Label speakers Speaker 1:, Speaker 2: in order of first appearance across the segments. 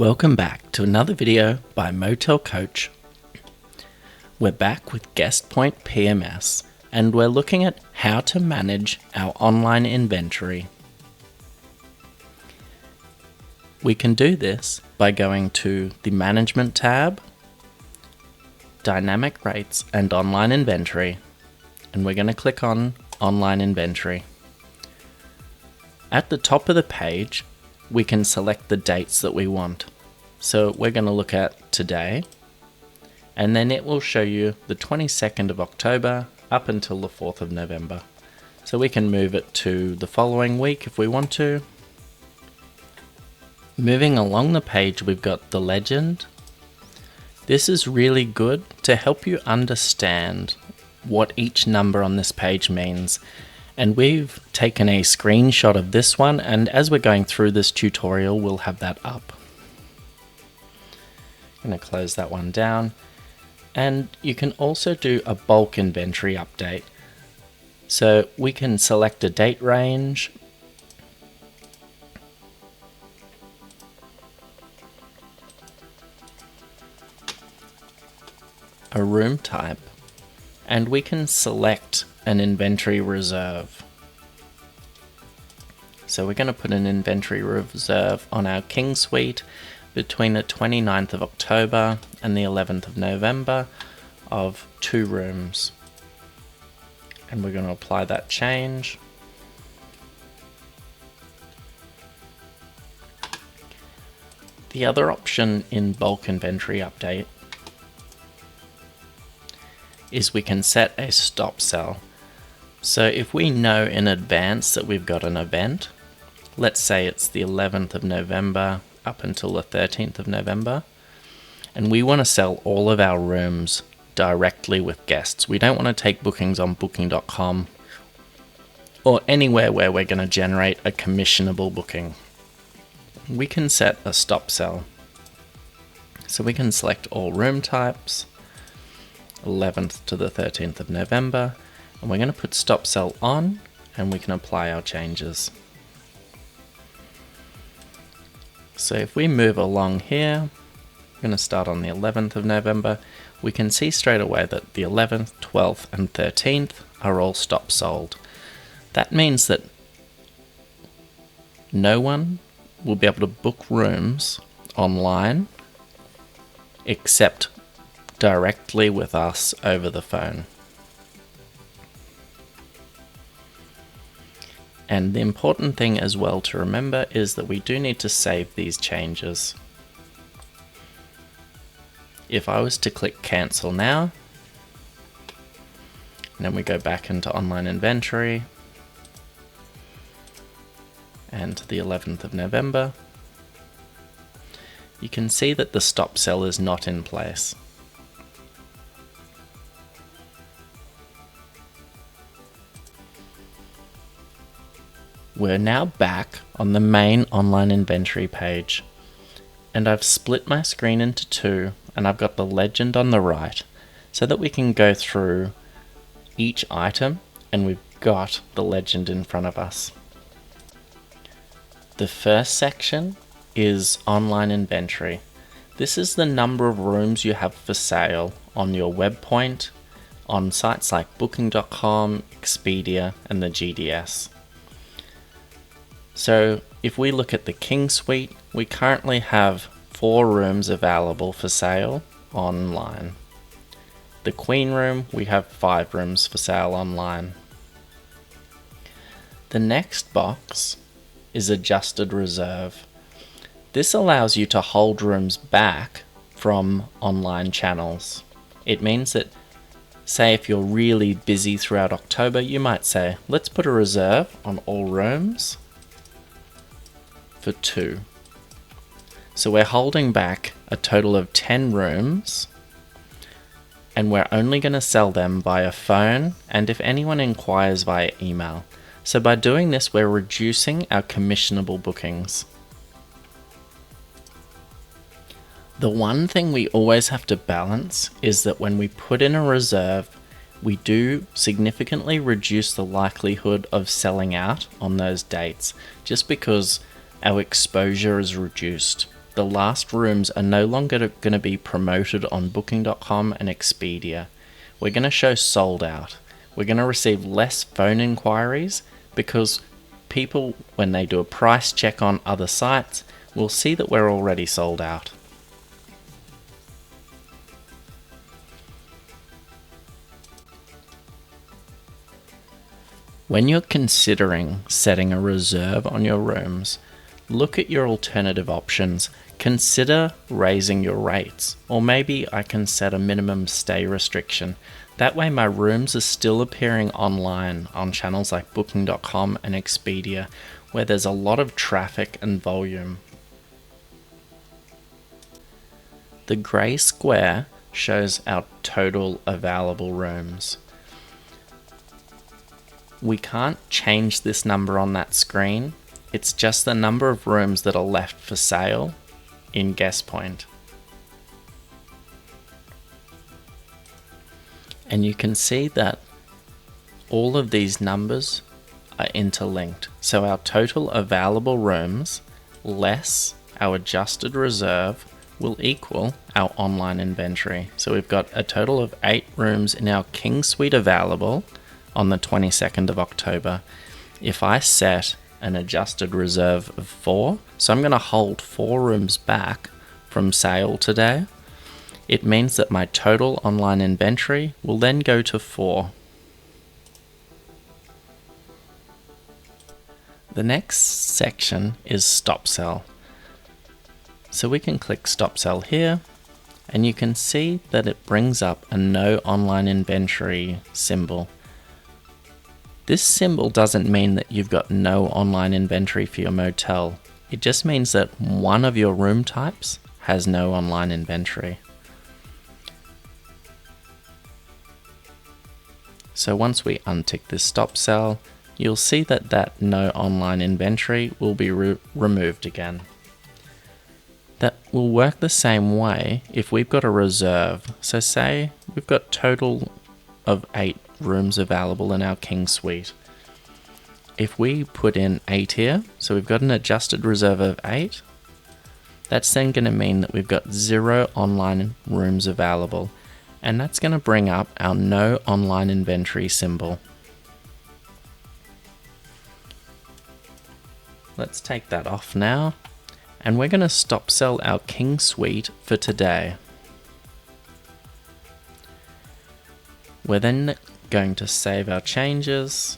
Speaker 1: Welcome back to another video by Motel Coach. We're back with GuestPoint PMS and we're looking at how to manage our online inventory. We can do this by going to the Management tab, Dynamic Rates and Online Inventory, and we're going to click on Online Inventory. At the top of the page, we can select the dates that we want. So we're going to look at today, and then it will show you the 22nd of October up until the 4th of November. So we can move it to the following week if we want to. Moving along the page, we've got the legend. This is really good to help you understand what each number on this page means. And we've taken a screenshot of this one, and as we're going through this tutorial, we'll have that up. I'm going to close that one down. And you can also do a bulk inventory update. So we can select a date range, a room type, and we can select an inventory reserve. So we're going to put an inventory reserve on our King Suite between the 29th of October and the 11th of November of 2 rooms. And we're going to apply that change. The other option in bulk inventory update is we can set a stop sell. So if we know in advance that we've got an event, let's say it's the 11th of November up until the 13th of November, and we want to sell all of our rooms directly with guests. We don't want to take bookings on booking.com or anywhere where we're going to generate a commissionable booking. We can set a stop sell. So we can select all room types, 11th to the 13th of November, and we're going to put stop sell on, and we can apply our changes. So if we move along here, we're going to start on the 11th of November, we can see straight away that the 11th, 12th and 13th are all stop sold. That means that no one will be able to book rooms online except directly with us over the phone. And the important thing as well to remember is that we do need to save these changes. If I was to click cancel now, and then we go back into online inventory and the 11th of November, you can see that the stop sell is not in place. We're now back on the main online inventory page, and I've split my screen into 2, and I've got the legend on the right so that we can go through each item and we've got the legend in front of us. The first section is online inventory. This is the number of rooms you have for sale on your WebPoint, on sites like booking.com, Expedia and the GDS. So if we look at the King Suite, we currently have 4 rooms available for sale online. The Queen Room, we have 5 rooms for sale online. The next box is adjusted reserve. This allows you to hold rooms back from online channels. It means that, say if you're really busy throughout October, you might say, let's put a reserve on all rooms for 2. So we're holding back a total of 10 rooms, and we're only going to sell them via phone and if anyone inquires via email. So by doing this, we're reducing our commissionable bookings. The one thing we always have to balance is that when we put in a reserve, we do significantly reduce the likelihood of selling out on those dates, just because our exposure is reduced. the last rooms are no longer going to be promoted on booking.com and Expedia. We're going to show sold out. We're going to receive less phone inquiries because people, when they do a price check on other sites, will see that we're already sold out. When you're considering setting a reserve on your rooms, look at your alternative options. Consider raising your rates, or maybe I can set a minimum stay restriction. That way my rooms are still appearing online on channels like booking.com and Expedia, where there's a lot of traffic and volume. The grey square shows our total available rooms. We can't change this number on that screen. It's just the number of rooms that are left for sale in GuestPoint. And you can see that all of these numbers are interlinked. So our total available rooms less our adjusted reserve will equal our online inventory. So we've got a total of 8 rooms in our King Suite available on the 22nd of October. If I set an adjusted reserve of 4, so I'm going to hold 4 rooms back from sale today, it means that my total online inventory will then go to 4. The next section is stop sell. So we can click stop sell here, and you can see that it brings up a no online inventory symbol. This symbol doesn't mean that you've got no online inventory for your motel. It just means that one of your room types has no online inventory. So once we untick this stop sell, you'll see that that no online inventory will be removed again. That will work the same way if we've got a reserve. So say we've got total of 8 rooms available in our King Suite. If we put in 8 here, so we've got an adjusted reserve of 8, that's then going to mean that we've got 0 online rooms available, and that's going to bring up our no online inventory symbol. Let's take that off now, and we're going to stop sell our King Suite for today. We're then going to save our changes,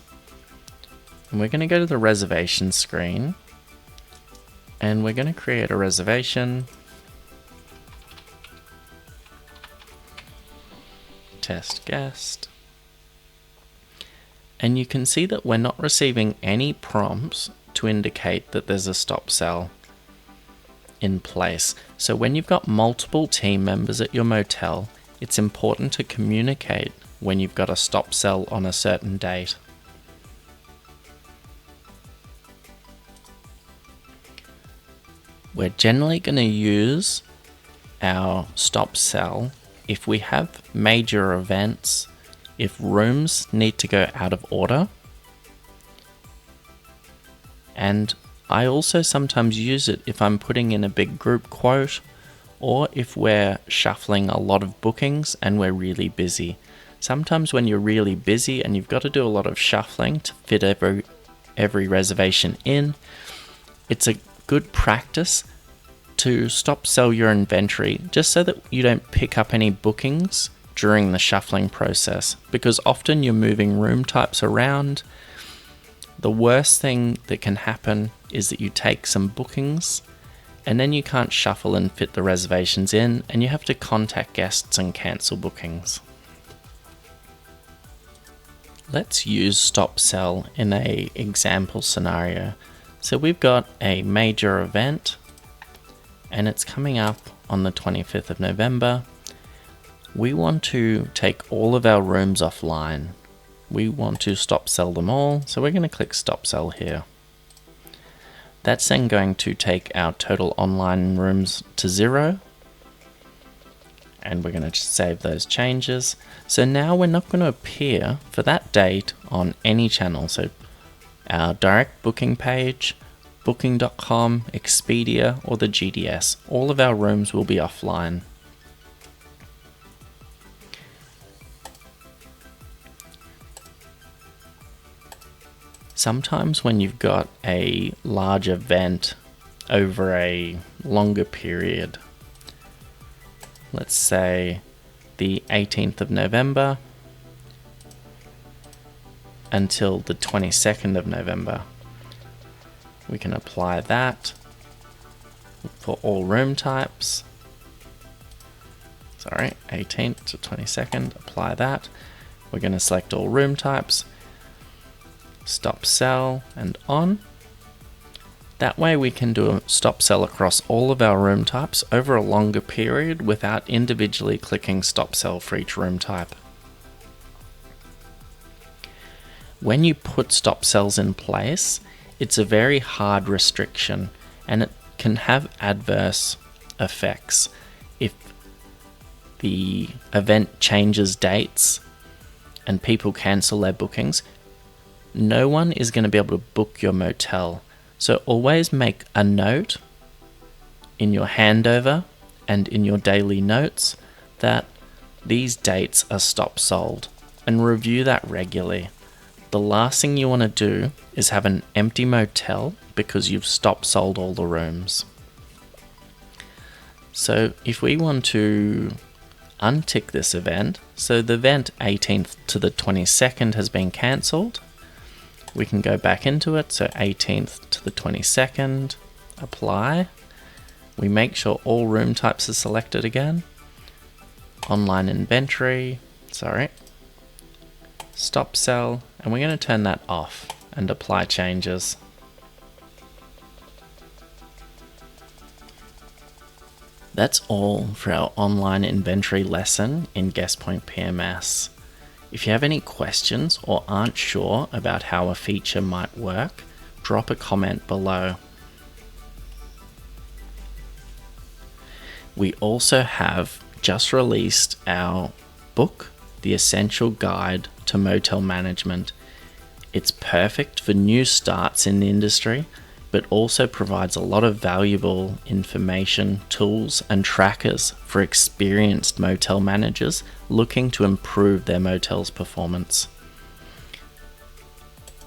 Speaker 1: and we're going to go to the reservation screen, and we're going to create a reservation, test guest, and you can see that we're not receiving any prompts to indicate that there's a stop sell in place. So when you've got multiple team members at your motel, it's important to communicate when you've got a stop sell on a certain date. We're generally going to use our stop sell if we have major events, if rooms need to go out of order, and I also sometimes use it if I'm putting in a big group quote, or if we're shuffling a lot of bookings and we're really busy. Sometimes when you're really busy and you've got to do a lot of shuffling to fit every reservation in, it's a good practice to stop sell your inventory just so that you don't pick up any bookings during the shuffling process, because often you're moving room types around. The worst thing that can happen is that you take some bookings and then you can't shuffle and fit the reservations in, and you have to contact guests and cancel bookings. Let's use stop sell in an example scenario. So we've got a major event and it's coming up on the 25th of November. We want to take all of our rooms offline. We want to stop sell them all, so we're going to click stop sell here. That's then going to take our total online rooms to 0, and we're going to save those changes. So now we're not going to appear for that date on any channel, so our direct booking page Booking.com, Expedia, or the GDS. All of our rooms will be offline. Sometimes when you've got a large event over a longer period, let's say the 18th of November until the 22nd of November, we can apply that for all room types. 18th to 22nd, apply that. We're going to select all room types, stop sell and on. That way we can do a stop sell across all of our room types over a longer period without individually clicking stop sell for each room type. When you put stop sells in place, it's a very hard restriction and it can have adverse effects. If the event changes dates and people cancel their bookings, no one is going to be able to book your motel. So always make a note in your handover and in your daily notes that these dates are stop sold, and review that regularly. The last thing you want to do is have an empty motel because you've stop sold all the rooms. So if we want to untick this event, so the event 18th to the 22nd has been cancelled, we can go back into it. So 18th to the 22nd, apply. We make sure all room types are selected again. Online inventory, stop sell, and we're going to turn that off and apply changes. That's all for our online inventory lesson in GuestPoint PMS. If you have any questions or aren't sure about how a feature might work, drop a comment below. We also have just released our book, The Essential Guide to Motel Management. It's perfect for new starts in the industry, but also provides a lot of valuable information, tools, and trackers for experienced motel managers looking to improve their motel's performance.